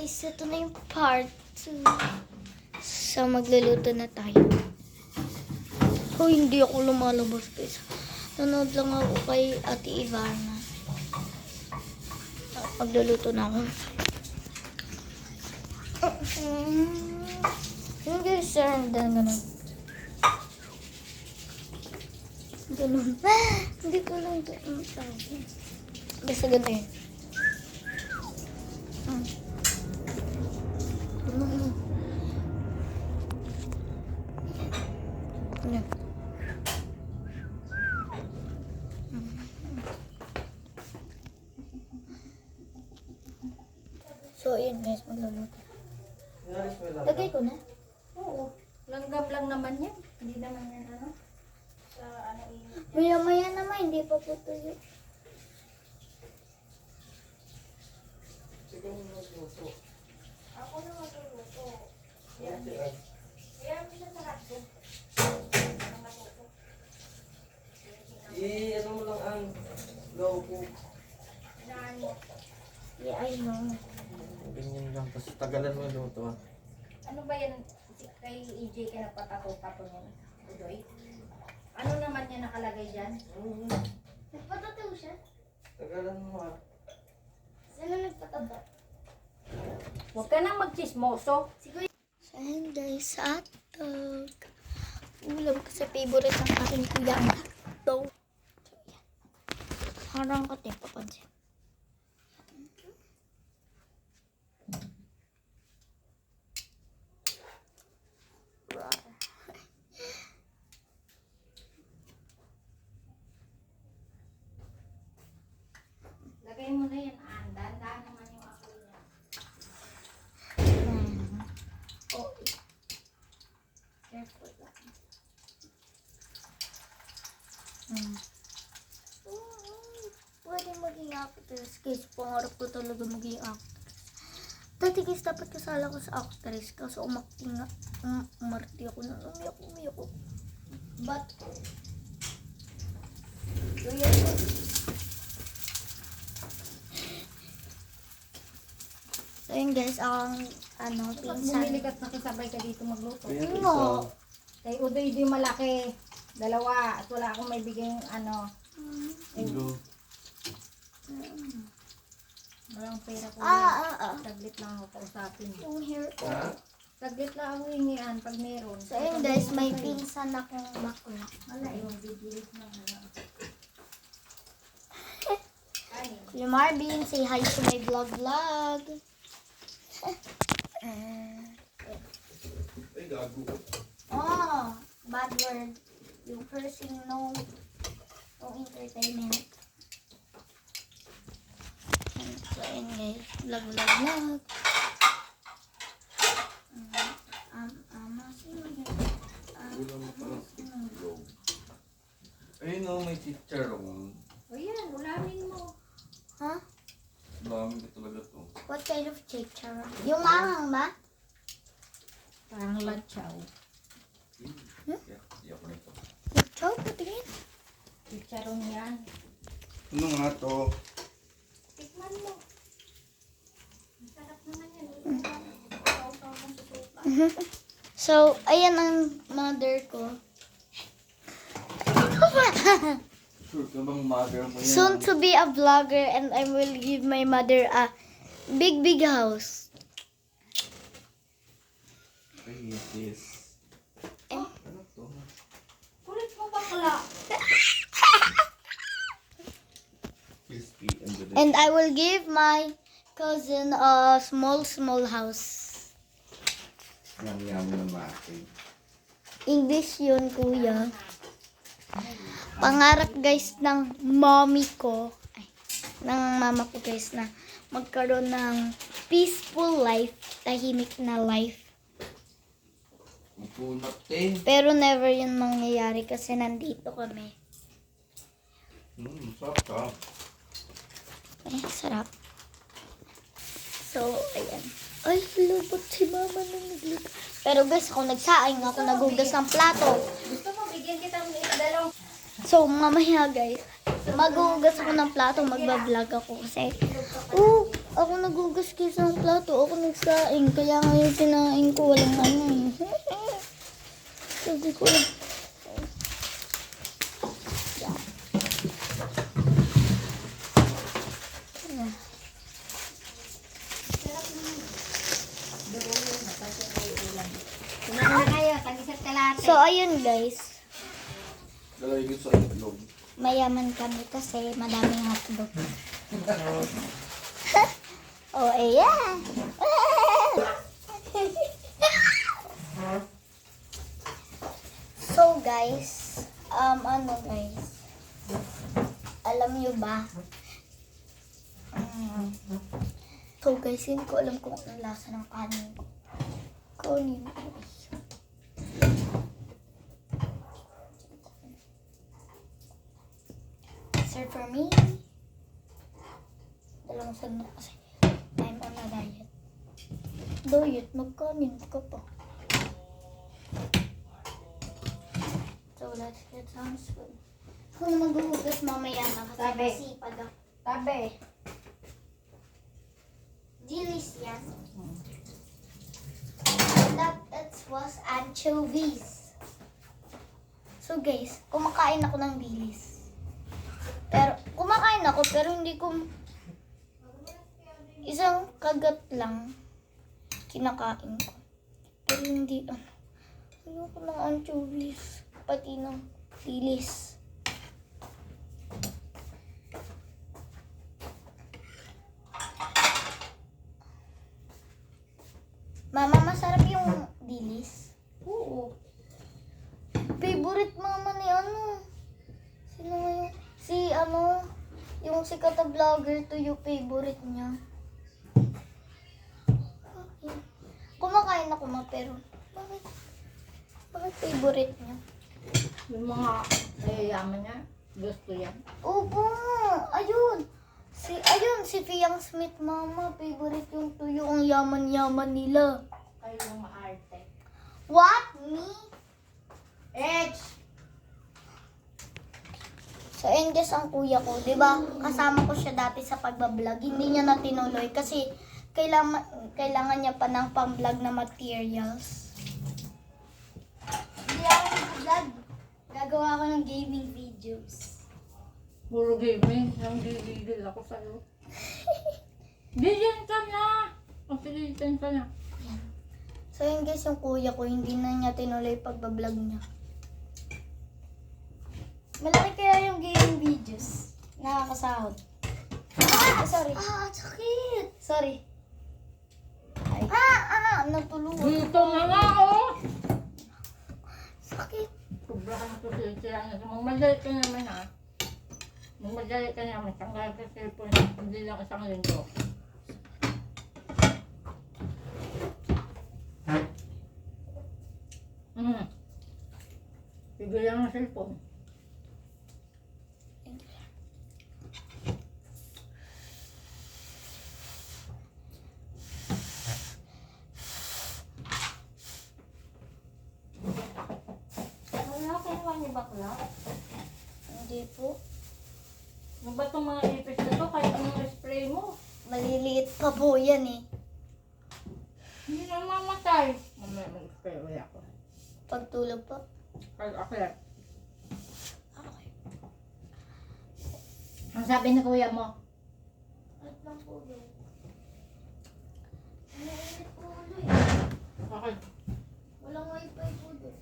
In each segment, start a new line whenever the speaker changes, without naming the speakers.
guys, ito na yung part 2. So, magluluto na tayo. Oh, hindi ako lumalabas guys. Nanood lang ako kay Ate Ivana. Magluluto na ako. Yung guys, ganun. Ganun. Hindi ko lang ganun tawag. Basta ganun yun. So, yun guys, magluluto. Lagay ko na.
Oo. Langgam lang naman yan. Hindi naman yan ano. Sa ano init.
Maya-maya naman, hindi pa po tuyo.
Ako na matuluto. Yan. Yan mo siya sa hotdo.
Ano mo lang ang low cook.
Inaan mo.
Yeah, I know.
Ganyan lang. Tapos tagalan mo yung luto.
Ano ba yan? Kay EJ ka napatato-tato niya. Udoy. Ano naman yan nakalagay dyan?
Nagpatato siya?
Tagalan mo
Sino nagpatato?
Huwag ka nang magchismoso.
Siguro. So, ayun guys, hotdog. Ulam kasi favorite ng aking kuya ang hotdog. So, yan. Harang ko tayo papansin.
Lagay mo na yan. Dahan-dahan naman yung apoy niya.
Oh, careful lang. Pwede maging actress guys. Pangarap ko talaga maging actress. Dati guys, dapat kasala ko sa actress. Kaso umakting nga. Umarti ako na. Umiyak ko. But, so yan po. So yun guys, ang
Pag
pinsan.
bumili ka't nakisabay ka dito magluto.
No.
Kay Udoy di malaki. Dalawa. At wala akong may bigay ano. Walang pera ko. Saglit lang ako kausapin.
Yung hair ko.
Saglit lang ako hingian pag meron.
So yun guys, may pinsan akong bakla.
Wala yung bibilis ng ano. Ay.
Kuya Marvin, say hi to my vlog.
Ay, gago.
Oh, bad word. Yung cursing, no entertainment. So yun guys, vlog.
Ayun o, may chicharon.
O yan, ulamin mo.
Huh?
Dami ko talaga to.
What kind of chicharon? Yung mangang ba?
Parang lanchaw.
Iyak ko nito.
Chow, patingin.
Chicharon yan.
Ano nga to?
Tikman mo. Masarap naman yan.
So, ayan ang mother ko.
Sure ka bang mother mo yan?
Soon to be a vlogger and I will give my mother a big house.
Ay, yes.
Eh.
Ano to?
Kulit mo bakla.
Crispy and delicious.
And I will give my cousin a small house.
Yum na maki.
English yun, kuya. Pangarap guys ng mommy ko, ng mama ko guys, na magkaroon ng peaceful life, tahimik na life.
Mapunat eh.
Pero never yun mangyayari kasi nandito kami.
Sarap ka.
Sarap. So, ayan. Ay, lubot si mama nung nagluto. Pero guys, ako nagsaing, ako nagugas ng plato.
Gusto mo, bigyan kita ng dalawang.
So, mamaya guys, maghugas ako ng plato, magbablog ako kasi, Ako nagugas ng plato. Ako nagsaing. Kaya ngayon sinaing ko. Walang ano eh. Sabi ko. Yan.
Kumain na kayo, tag-isat kalate.
So, ayun guys.
Lalagay ko sa itlog.
Mayaman kami kasi madaming hotdog. Oh, ayan. So, guys. Ano guys. Alam nyo ba? So, guys, hindi ko alam kung anong lasa ng kanin ko. Kanin ko. Sir, for me, dalawang sandok kasi I'm on a diet. Diet, magkanin ka pa. So, let's get some spoon. Kung maghuhugas mamaya na kasi
Sabi.
masipag ako.
Tabi.
Delicious. That was anchovies. So guys, kumakain ako ng dilis. Pero, kumakain ako pero hindi ko isang kagat lang kinakain ko. Pero hindi, ayoko ng anchovies, pati ng dilis. Mama, masarap yung dilis.
Oo.
Favorite mama ni ano? Sino nga yung, si ano, yung sikat na vlogger to yung favorite niya. Okay. Kumakain ako ma, pero bakit favorite niya?
Yung mga yayaman niya, gusto yan.
Opo, ayun. Si Fiang Smith mama, favorite yung tuyo, ang yaman-yaman nila.
Kayo yung maarte.
What? Me?
Edge!
So, ayun guys, ang kuya ko, di ba? Kasama ko siya dati sa pagbablog. Hindi niya na tinuloy kasi kailangan niya pa ng pang-vlog na materials. Hindi ako nag-vlog. Gagawa ako ng gaming videos.
Puro gaming. Nang gigigil ako sa'yo. Bigyan ka na! Kapilitan ka na.
So, ayun guys, yung kuya ko, hindi na niya tinuloy pagbablog niya. Malaki kaya yung gaming videos. Nakakasahod. Sorry. Sakit. Sorry. Ay. Natulungan.
Dito na nga, oh!
Sakit.
Sobrahan ko siya. Magmadali ka naman, ha? Magmadali ka naman. Tanggal ka cellphone. Hindi lang isang linggo. Bigay lang ng cellphone. Wala kayo ni bakla?
Hindi po.
Ano ba itong mga ipis na to? Kahit yung spray mo.
Maliliit pa po yan eh.
Hindi na mamatay. Mamaya mag-spray ulit ako.
Pagtulog po.
Kahit aklat.
Okay.
Ang sabi ni kuya mo?
At lang po yun. Mainit po ulit.
Bakit?
Walang wifi po doon.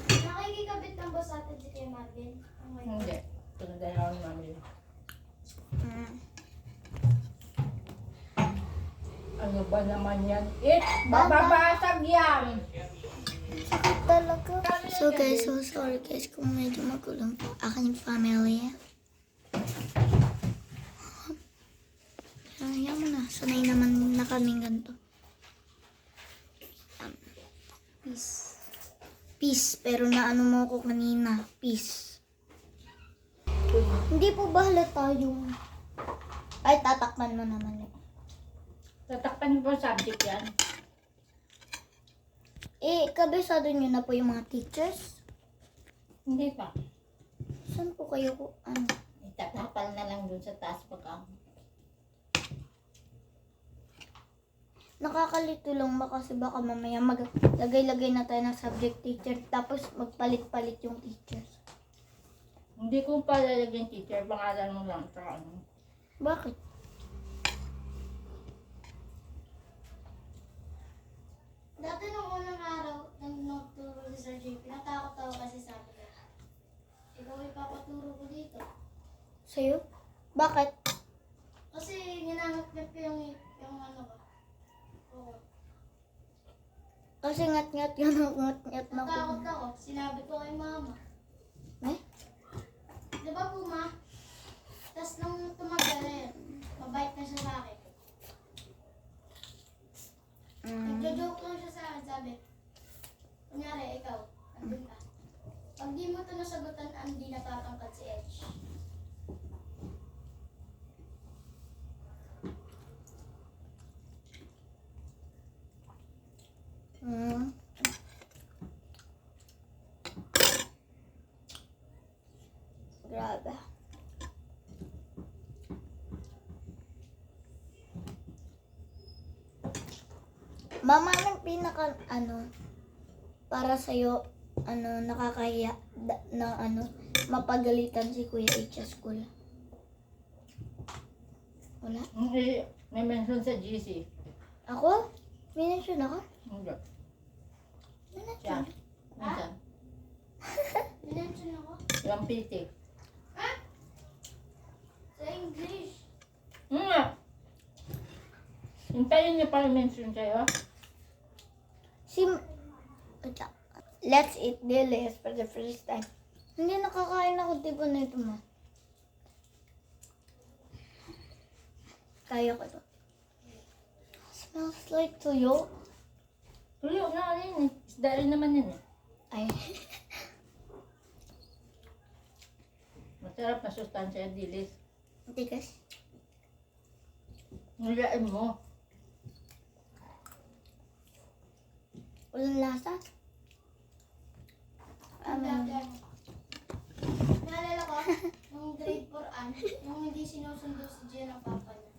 Nakikikabit ng boss natin si Kuya Marvin.
Hindi. Pinagdalawan namin. Ano ba naman yan? Bababasag yan!
Sakit talaga. So guys, so sorry guys kung medyo magulang po aking family. Ay. Sanay naman na kaming ganito. Peace. Peace. Pero naano mo ko kanina. Peace. Hindi po ba halata yung... Ay, tatakpan mo naman yun.
Tatakpan niyo po ang subject yan.
Kabisado nyo na po yung mga teachers?
Hindi pa.
Saan po kayo ko,
Itatapal na lang dun sa taas pagka.
Nakakalito lang ba kasi baka mamaya maglagay-lagay na tayo ng subject teacher tapos magpalit-palit yung teachers.
Hindi ko pa lalagyan teacher, pangalan mo lang sa ano.
Bakit?
Dati nung unang araw, nang nagturo si Sir JP, natakot ako kasi sabi niya, ikaw ipapaturo ko dito.
Sa'yo? Bakit?
Kasi ginamit ko yung ano ba? Oo.
Kasi ngat-ngat yun ang ngat-ngat na
Natakot
ko.
ako, sinabi ko kay mama.
Eh?
Di ba po ma? Tapos nung tumagal eh, mabait na siya sa akin. Nagjo-joke lang siya sa akin, sabi. Kunyari, ikaw, andun ka. Pag di mo ito nasagutan, hindi natatangkad si Edge.
Mm. Grabe. Mama, anong pinaka, para sa'yo, nakakahiya, mapagalitan si Kuya H sa school? Wala?
May mention sa GC.
Ako? Minention ako?
Hindi.
Minention.
Siya. Minsan.
Minention ako.
Yung PT.
Sa English.
Hintayin niyo pa mention sa'yo.
Let's eat dilis for the first time. Hindi nakakain ako tipo na ito mo. Kaya ko to. Smells like tuyo.
Tuyo na rin eh. Isda rin naman yun eh.
Ay.
Masarap na sustansya yung dilis.
Tigas.
Nilain mo.
Walang lasa.
Naalala ko, nung grade 4 nung hindi sinusundo si Gia ng papa niya.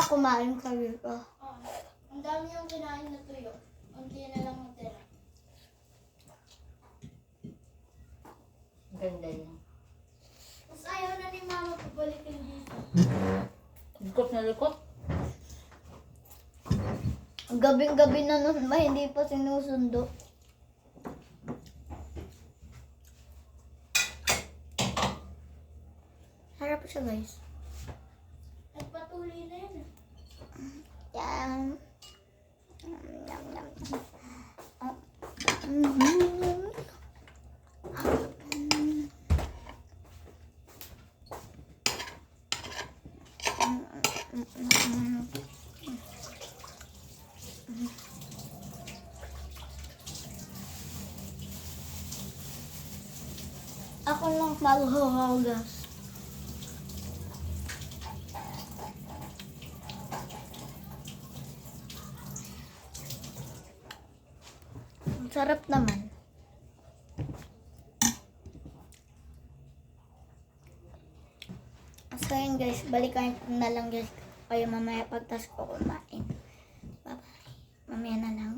Kumain ka dito.
Oo. Ang dami yung kinain na tuyo. Unti na lang natira.
Ganda yun.
Tapos ayaw na ni mama pabalikin dito.
Likot na likot.
Gabing-gabi na nun ba, hindi pa sinusundo. Harap siya guys.
Nagpatuloy na yun.
Yan. Yum, yum, yum. Oh. Mhm. Ako lang maghuhugas. Ang sarap naman. So yun guys, balikan ko na lang guys kayo mamaya pagtas ko kumain. Bye bye. Mamaya na lang.